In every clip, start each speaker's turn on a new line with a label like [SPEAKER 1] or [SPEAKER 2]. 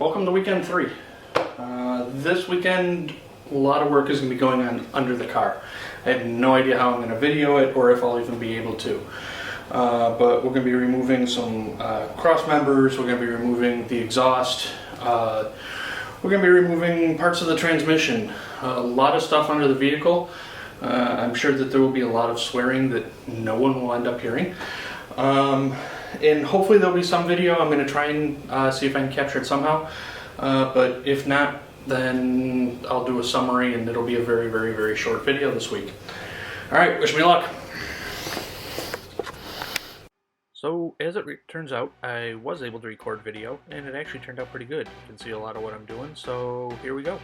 [SPEAKER 1] Welcome to weekend 3. This weekend, a lot of work is going to be going on under the car. I have no idea how I'm going to video it or if I'll even be able to. But we're going to be removing some cross members, we're going to be removing the exhaust, we're going to be removing parts of the transmission. A lot of stuff under the vehicle. I'm sure that there will be a lot of swearing that no one will end up hearing. And hopefully there'll be some video. I'm going to try and see if I can capture it somehow. But if not, then I'll do a summary and it'll be a very, very, very short video this week. Alright, wish me luck. So, as it turns out, I was able to record video, and it actually turned out pretty good. You can see a lot of what I'm doing, so here we go.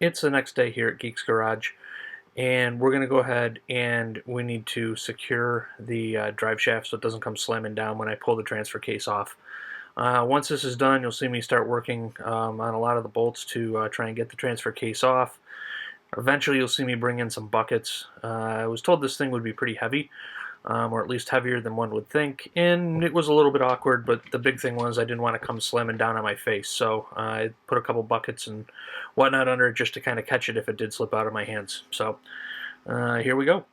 [SPEAKER 1] It's the next day here at Geek's Garage, and we're going to go ahead and we need to secure the drive shaft so it doesn't come slamming down when I pull the transfer case off. Once this is done, you'll see me start working on a lot of the bolts to try and get the transfer case off. Eventually you'll see me bring in some buckets. I was told this thing would be pretty heavy, or at least heavier than one would think, and it was a little bit awkward, but the big thing was I didn't want to come slamming down on my face, so I put a couple buckets and whatnot under it just to kind of catch it if it did slip out of my hands. So here we go.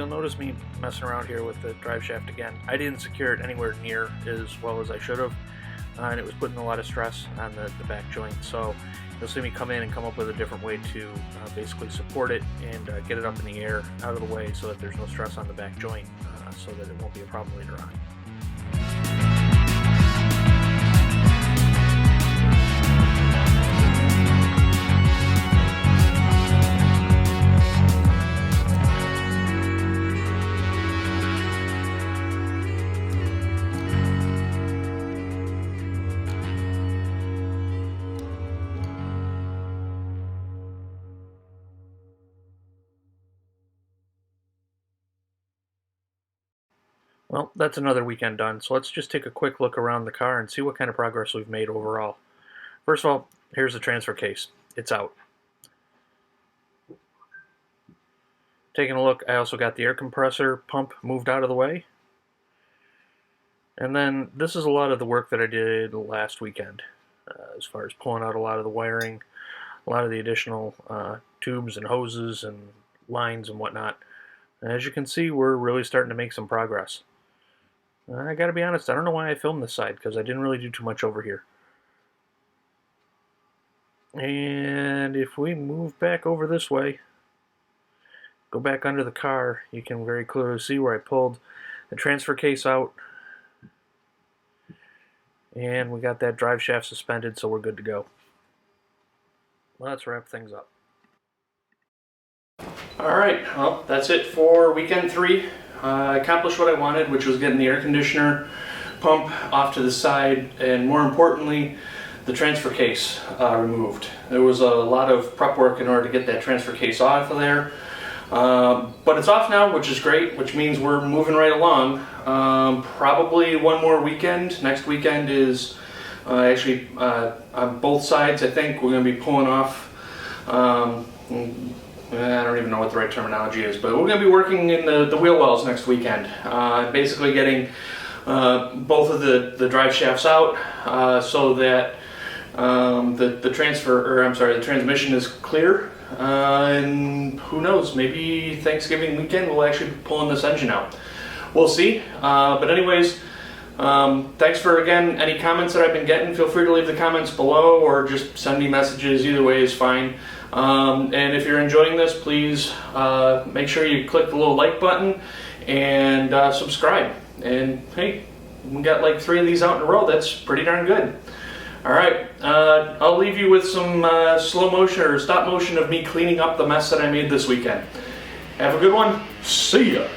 [SPEAKER 1] you'll notice me messing around here with the drive shaft again. I didn't secure it anywhere near as well as I should have, and it was putting a lot of stress on the back joint. So you'll see me come in and come up with a different way to basically support it and get it up in the air, out of the way, so that there's no stress on the back joint, so that it won't be a problem later on. Well, that's another weekend done, so let's just take a quick look around the car and see what kind of progress we've made overall. First of all, here's the transfer case. It's out. Taking a look, I also got the air compressor pump moved out of the way. And then this is a lot of the work that I did last weekend, as far as pulling out a lot of the wiring, a lot of the additional tubes and hoses and lines and whatnot. And as you can see, we're really starting to make some progress. I gotta be honest, I don't know why I filmed this side, because I didn't really do too much over here. And if we move back over this way, go back under the car, you can very clearly see where I pulled the transfer case out. And we got that drive shaft suspended, so we're good to go. Let's wrap things up. Alright, well, that's it for weekend 3. I accomplished what I wanted, which was getting the air conditioner pump off to the side, and more importantly, the transfer case removed. There was a lot of prep work in order to get that transfer case off of there, but it's off now, which is great, which means we're moving right along. Probably one more weekend. Next weekend is actually on both sides. I think we're going to be pulling off I don't even know what the right terminology is, but we're going to be working in the wheel wells next weekend. Basically getting both of the drive shafts out so that the transmission is clear. And who knows, maybe Thanksgiving weekend we'll actually be pulling this engine out. We'll see. But anyways, thanks for, again, any comments that I've been getting. Feel free to leave the comments below or just send me messages. Either way is fine. And if you're enjoying this, please make sure you click the little like button and subscribe. And hey, we got like 3 of these out in a row. That's pretty darn good. Alright, I'll leave you with some slow motion or stop motion of me cleaning up the mess that I made this weekend. Have a good one. See ya.